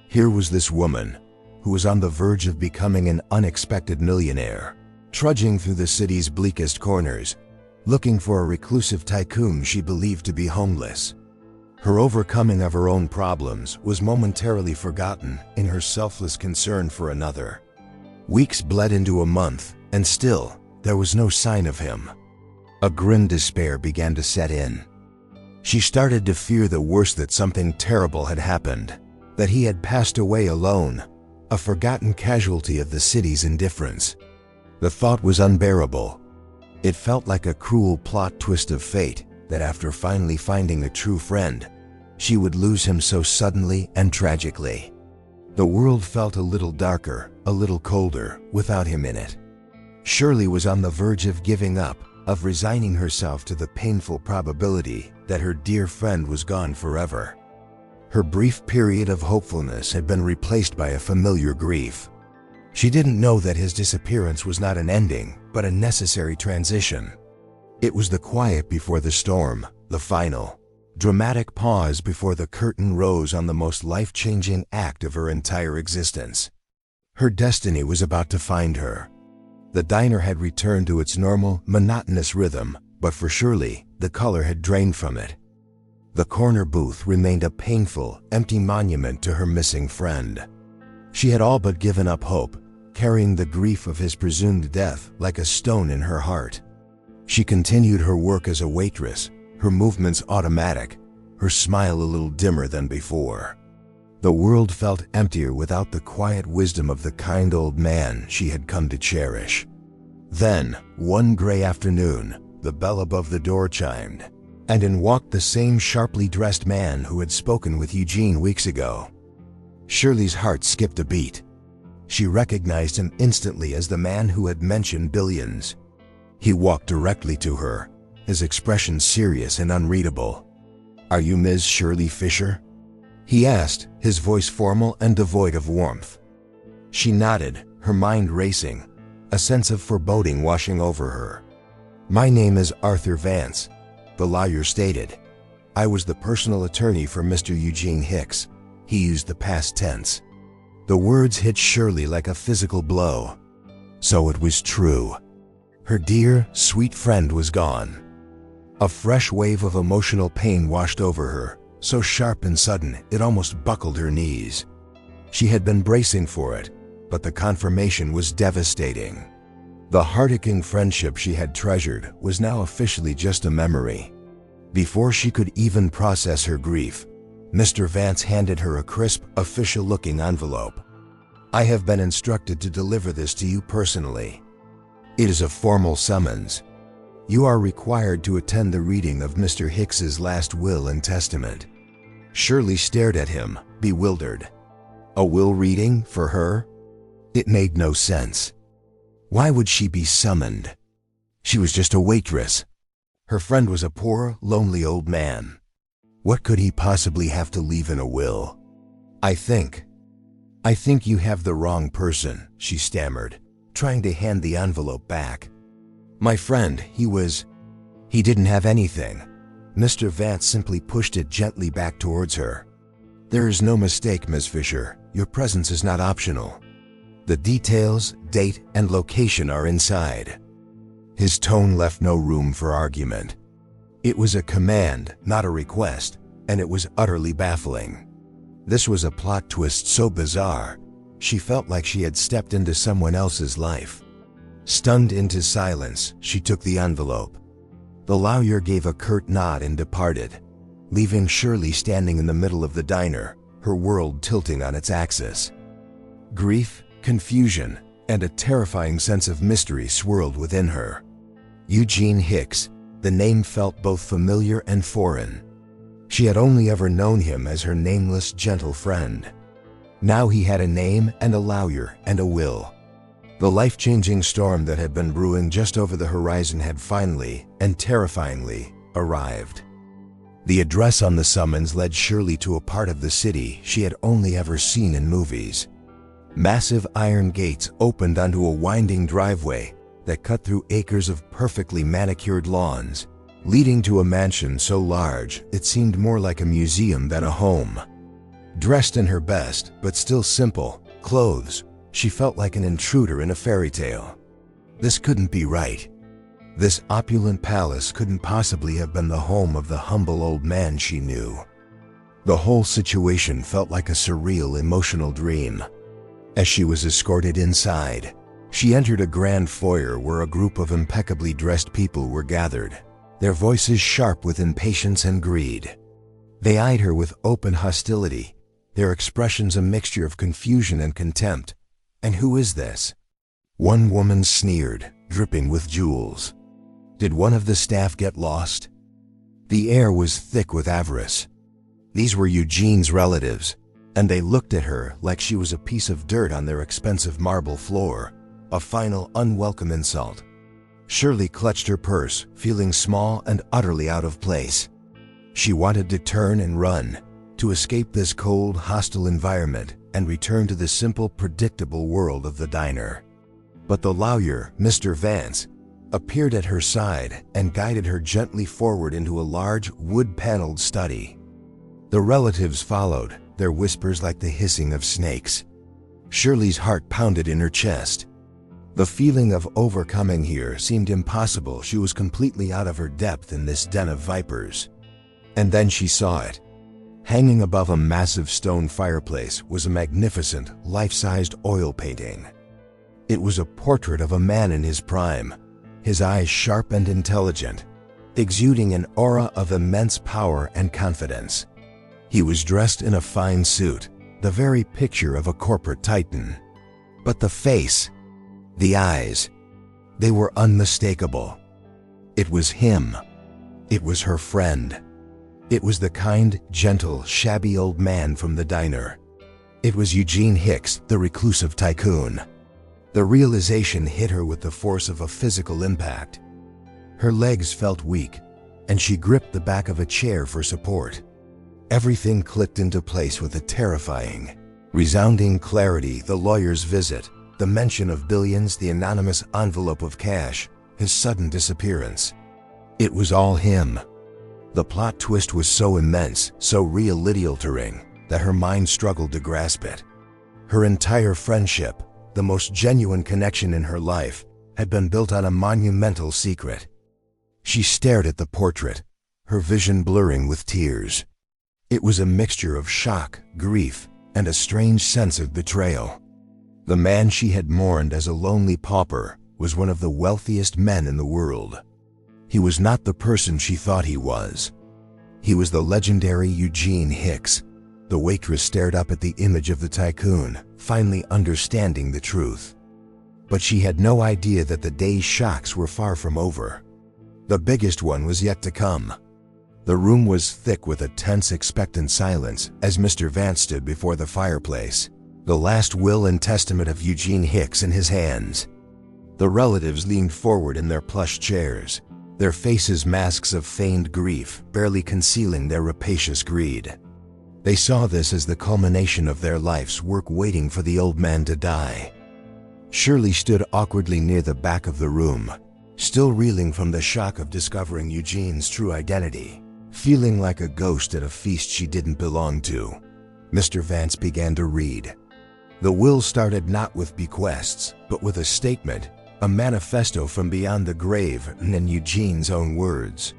Here was this woman, who was on the verge of becoming an unexpected millionaire, trudging through the city's bleakest corners, looking for a reclusive tycoon she believed to be homeless. Her overcoming of her own problems was momentarily forgotten in her selfless concern for another. Weeks bled into a month, and still, there was no sign of him. A grim despair began to set in. She started to fear the worst, that something terrible had happened, that he had passed away alone, a forgotten casualty of the city's indifference. The thought was unbearable. It felt like a cruel plot twist of fate, that after finally finding a true friend, she would lose him so suddenly and tragically. The world felt a little darker, a little colder, without him in it. Shirley was on the verge of giving up, of resigning herself to the painful probability that her dear friend was gone forever. Her brief period of hopefulness had been replaced by a familiar grief. She didn't know that his disappearance was not an ending, but a necessary transition. It was the quiet before the storm, the final. Dramatic pause before the curtain rose on the most life-changing act of her entire existence. Her destiny was about to find her. The diner had returned to its normal, monotonous rhythm, but for Shirley, the color had drained from it. The corner booth remained a painful, empty monument to her missing friend. She had all but given up hope, carrying the grief of his presumed death like a stone in her heart. She continued her work as a waitress, her movements automatic, her smile a little dimmer than before. The world felt emptier without the quiet wisdom of the kind old man she had come to cherish. Then, one gray afternoon, the bell above the door chimed, and in walked the same sharply dressed man who had spoken with Eugene weeks ago. Shirley's heart skipped a beat. She recognized him instantly as the man who had mentioned billions. He walked directly to her, his expression serious and unreadable. "Are you Ms. Shirley Fisher?" he asked, his voice formal and devoid of warmth. She nodded, her mind racing, a sense of foreboding washing over her. "My name is Arthur Vance," the lawyer stated. "I was the personal attorney for Mr. Eugene Hicks." He used the past tense. The words hit Shirley like a physical blow. So it was true. Her dear, sweet friend was gone. A fresh wave of emotional pain washed over her, so sharp and sudden it almost buckled her knees. She had been bracing for it, but the confirmation was devastating. The heart-aching friendship she had treasured was now officially just a memory. Before she could even process her grief, Mr. Vance handed her a crisp, official-looking envelope. "I have been instructed to deliver this to you personally. It is a formal summons. You are required to attend the reading of Mr. Hicks's last will and testament." Shirley stared at him, bewildered. A will reading for her? It made no sense. Why would she be summoned? She was just a waitress. Her friend was a poor, lonely old man. What could he possibly have to leave in a will? I think you have the wrong person," she stammered, trying to hand the envelope back. "My friend, he didn't have anything." Mr. Vance simply pushed it gently back towards her. "There is no mistake, Ms. Fisher. Your presence is not optional. The details, date, and location are inside." His tone left no room for argument. It was a command, not a request, and it was utterly baffling. This was a plot twist so bizarre, she felt like she had stepped into someone else's life. Stunned into silence, she took the envelope. The lawyer gave a curt nod and departed, leaving Shirley standing in the middle of the diner, her world tilting on its axis. Grief, confusion, and a terrifying sense of mystery swirled within her. Eugene Hicks, the name felt both familiar and foreign. She had only ever known him as her nameless, gentle friend. Now he had a name and a lawyer and a will. The life-changing storm that had been brewing just over the horizon had finally, and terrifyingly, arrived. The address on the summons led Shirley to a part of the city she had only ever seen in movies. Massive iron gates opened onto a winding driveway that cut through acres of perfectly manicured lawns, leading to a mansion so large it seemed more like a museum than a home. Dressed in her best, but still simple, clothes, she felt like an intruder in a fairy tale. This couldn't be right. This opulent palace couldn't possibly have been the home of the humble old man she knew. The whole situation felt like a surreal, emotional dream. As she was escorted inside, she entered a grand foyer where a group of impeccably dressed people were gathered, their voices sharp with impatience and greed. They eyed her with open hostility, their expressions a mixture of confusion and contempt. "And who is this?" One woman sneered, dripping with jewels. "Did one of the staff get lost?" The air was thick with avarice. These were Eugene's relatives, and they looked at her like she was a piece of dirt on their expensive marble floor, a final unwelcome insult. Shirley clutched her purse, feeling small and utterly out of place. She wanted to turn and run, to escape this cold, hostile environment and return to the simple, predictable world of the diner. But the lawyer, Mr. Vance, appeared at her side and guided her gently forward into a large, wood-paneled study. The relatives followed, their whispers like the hissing of snakes. Shirley's heart pounded in her chest. The feeling of overcoming here seemed impossible. She was completely out of her depth in this den of vipers. And then she saw it. Hanging above a massive stone fireplace was a magnificent, life-sized oil painting. It was a portrait of a man in his prime, his eyes sharp and intelligent, exuding an aura of immense power and confidence. He was dressed in a fine suit, the very picture of a corporate titan. But the face, the eyes, they were unmistakable. It was him. It was her friend. It was the kind, gentle, shabby old man from the diner. It was Eugene Hicks, the reclusive tycoon. The realization hit her with the force of a physical impact. Her legs felt weak, and she gripped the back of a chair for support. Everything clicked into place with a terrifying, resounding clarity. The lawyer's visit, the mention of billions, the anonymous envelope of cash, his sudden disappearance. It was all him. The plot twist was so immense, so real-altering, that her mind struggled to grasp it. Her entire friendship, the most genuine connection in her life, had been built on a monumental secret. She stared at the portrait, her vision blurring with tears. It was a mixture of shock, grief, and a strange sense of betrayal. The man she had mourned as a lonely pauper was one of the wealthiest men in the world. He was not the person she thought he was. He was the legendary Eugene Hicks. The waitress stared up at the image of the tycoon, finally understanding the truth. But she had no idea that the day's shocks were far from over. The biggest one was yet to come. The room was thick with a tense, expectant silence as Mr. Vance stood before the fireplace, the last will and testament of Eugene Hicks in his hands. The relatives leaned forward in their plush chairs, their faces masks of feigned grief, barely concealing their rapacious greed. They saw this as the culmination of their life's work, waiting for the old man to die. Shirley stood awkwardly near the back of the room, still reeling from the shock of discovering Eugene's true identity, feeling like a ghost at a feast she didn't belong to. Mr. Vance began to read. The will started not with bequests, but with a statement, a manifesto from beyond the grave, and in Eugene's own words.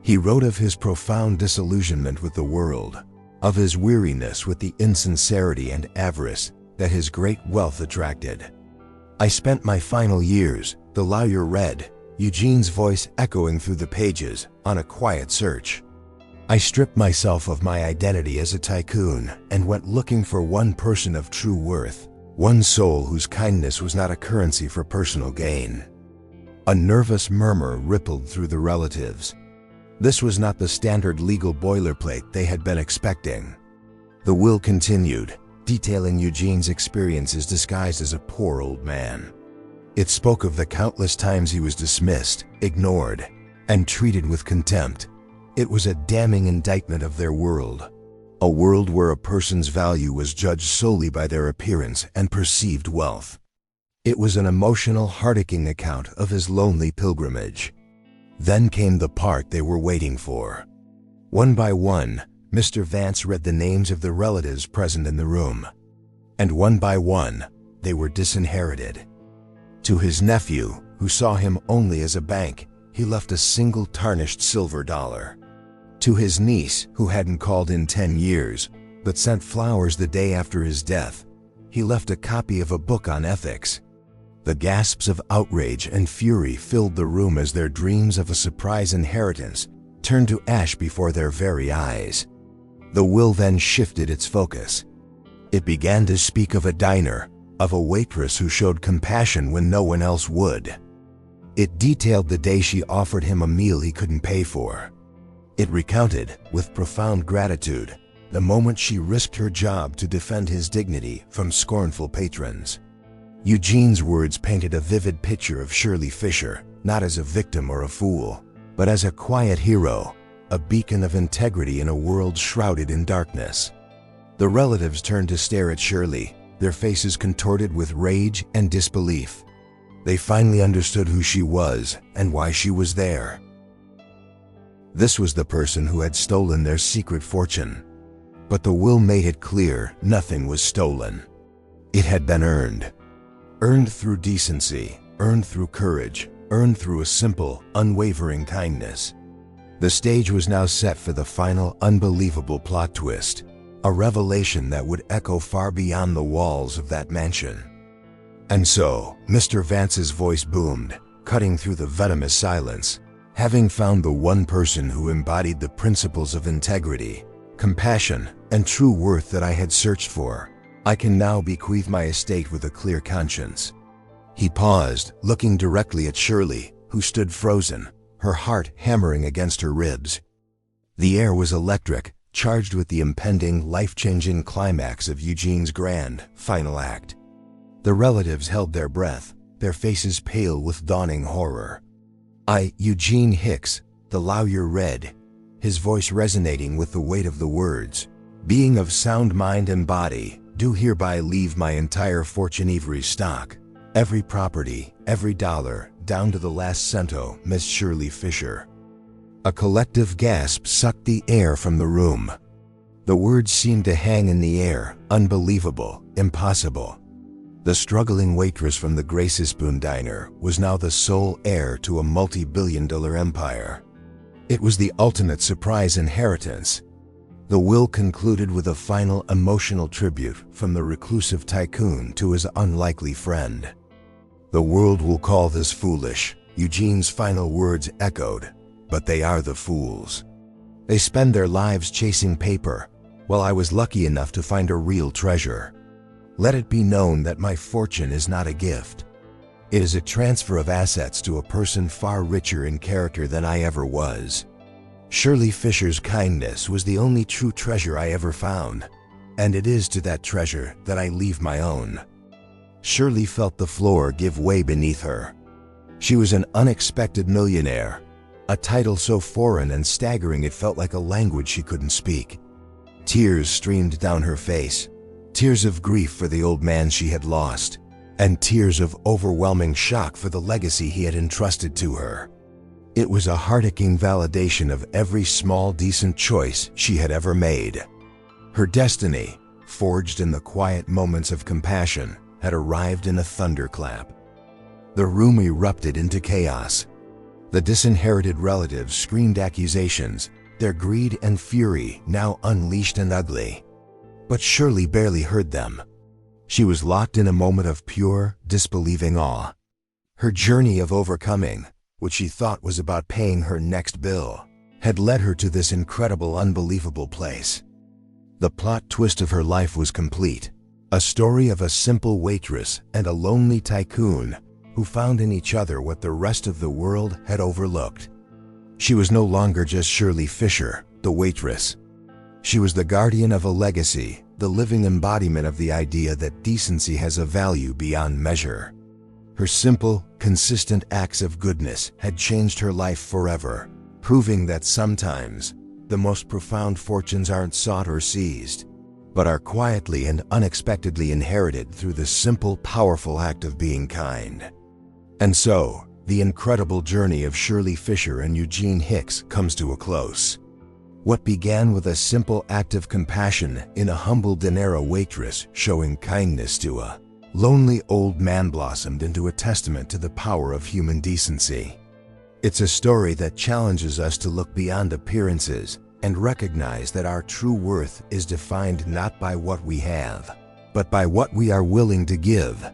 He wrote of his profound disillusionment with the world, of his weariness with the insincerity and avarice that his great wealth attracted. "I spent my final years," the lawyer read, Eugene's voice echoing through the pages, "on a quiet search. I stripped myself of my identity as a tycoon and went looking for one person of true worth, one soul whose kindness was not a currency for personal gain." A nervous murmur rippled through the relatives. This was not the standard legal boilerplate they had been expecting. The will continued, detailing Eugene's experiences disguised as a poor old man. It spoke of the countless times he was dismissed, ignored, and treated with contempt. It was a damning indictment of their world, a world where a person's value was judged solely by their appearance and perceived wealth. It was an emotional, heart-aching account of his lonely pilgrimage. Then came the part they were waiting for. One by one, Mr. Vance read the names of the relatives present in the room. And one by one, they were disinherited. To his nephew, who saw him only as a bank, he left a single tarnished silver dollar. To his niece, who hadn't called in 10 years, but sent flowers the day after his death, he left a copy of a book on ethics. The gasps of outrage and fury filled the room as their dreams of a surprise inheritance turned to ash before their very eyes. The will then shifted its focus. It began to speak of a diner, of a waitress who showed compassion when no one else would. It detailed the day she offered him a meal he couldn't pay for. It recounted, with profound gratitude, the moment she risked her job to defend his dignity from scornful patrons. Eugene's words painted a vivid picture of Shirley Fisher, not as a victim or a fool, but as a quiet hero, a beacon of integrity in a world shrouded in darkness. The relatives turned to stare at Shirley, their faces contorted with rage and disbelief. They finally understood who she was and why she was there. This was the person who had stolen their secret fortune. But the will made it clear nothing was stolen. It had been earned. Earned through decency, earned through courage, earned through a simple, unwavering kindness. The stage was now set for the final, unbelievable plot twist, a revelation that would echo far beyond the walls of that mansion. And so, Mr. Vance's voice boomed, cutting through the venomous silence. Having found the one person who embodied the principles of integrity, compassion, and true worth that I had searched for, I can now bequeath my estate with a clear conscience. He paused, looking directly at Shirley, who stood frozen, her heart hammering against her ribs. The air was electric, charged with the impending, life-changing climax of Eugene's grand, final act. The relatives held their breath, their faces pale with dawning horror. I, Eugene Hicks, the lawyer read, his voice resonating with the weight of the words, "Being of sound mind and body, do hereby leave my entire fortune every stock, every property, every dollar, down to the last cento, Miss Shirley Fisher." A collective gasp sucked the air from the room. The words seemed to hang in the air, unbelievable, impossible. The struggling waitress from the Gracie Spoon Diner was now the sole heir to a multi-billion-dollar empire. It was the ultimate surprise inheritance. The will concluded with a final emotional tribute from the reclusive tycoon to his unlikely friend. "The world will call this foolish," Eugene's final words echoed, "but they are the fools. They spend their lives chasing paper, while I was lucky enough to find a real treasure. Let it be known that my fortune is not a gift. It is a transfer of assets to a person far richer in character than I ever was. Shirley Fisher's kindness was the only true treasure I ever found, and it is to that treasure that I leave my own." Shirley felt the floor give way beneath her. She was an unexpected millionaire, a title so foreign and staggering it felt like a language she couldn't speak. Tears streamed down her face, tears of grief for the old man she had lost, and tears of overwhelming shock for the legacy he had entrusted to her. It was a heart-aching validation of every small, decent choice she had ever made. Her destiny, forged in the quiet moments of compassion, had arrived in a thunderclap. The room erupted into chaos. The disinherited relatives screamed accusations, their greed and fury now unleashed and ugly. But Shirley barely heard them. She was locked in a moment of pure, disbelieving awe. Her journey of overcoming, which she thought was about paying her next bill, had led her to this incredible, unbelievable place. The plot twist of her life was complete. A story of a simple waitress and a lonely tycoon who found in each other what the rest of the world had overlooked. She was no longer just Shirley Fisher, the waitress. She was the guardian of a legacy, the living embodiment of the idea that decency has a value beyond measure. Her simple, consistent acts of goodness had changed her life forever, proving that sometimes the most profound fortunes aren't sought or seized, but are quietly and unexpectedly inherited through the simple, powerful act of being kind. And so, the incredible journey of Shirley Fisher and Eugene Hicks comes to a close. What began with a simple act of compassion in a humble dinero waitress showing kindness to a lonely old man blossomed into a testament to the power of human decency. It's a story that challenges us to look beyond appearances and recognize that our true worth is defined not by what we have, but by what we are willing to give.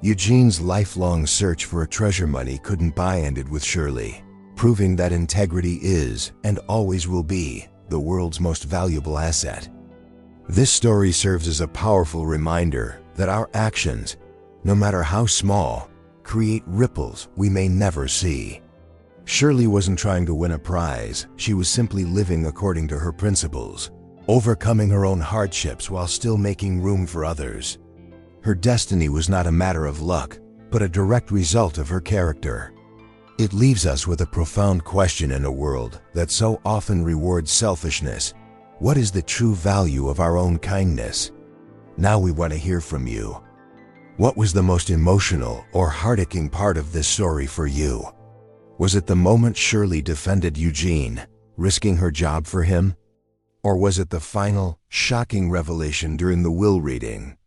Eugene's lifelong search for a treasure money couldn't buy ended with Shirley, proving that integrity is, and always will be, the world's most valuable asset. This story serves as a powerful reminder that our actions, no matter how small, create ripples we may never see. Shirley wasn't trying to win a prize, she was simply living according to her principles, overcoming her own hardships while still making room for others. Her destiny was not a matter of luck, but a direct result of her character. It leaves us with a profound question in a world that so often rewards selfishness. What is the true value of our own kindness? Now we want to hear from you. What was the most emotional or heart-aching part of this story for you? Was it the moment Shirley defended Eugene, risking her job for him? Or was it the final, shocking revelation during the will reading?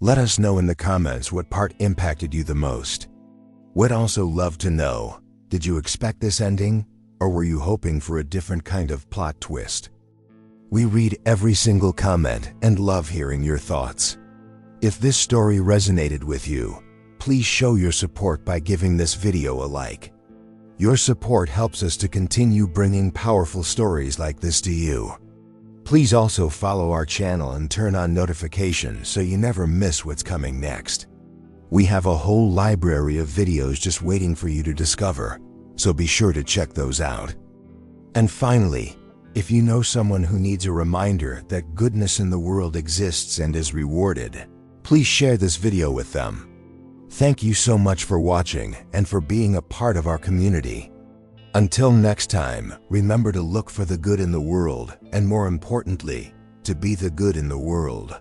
Let us know in the comments what part impacted you the most. We'd also love to know, did you expect this ending, or were you hoping for a different kind of plot twist? We read every single comment and love hearing your thoughts. If this story resonated with you, please show your support by giving this video a like. Your support helps us to continue bringing powerful stories like this to you. Please also follow our channel and turn on notifications so you never miss what's coming next. We have a whole library of videos just waiting for you to discover, so be sure to check those out. And finally, if you know someone who needs a reminder that goodness in the world exists and is rewarded, please share this video with them. Thank you so much for watching and for being a part of our community. Until next time, remember to look for the good in the world and, more importantly, to be the good in the world.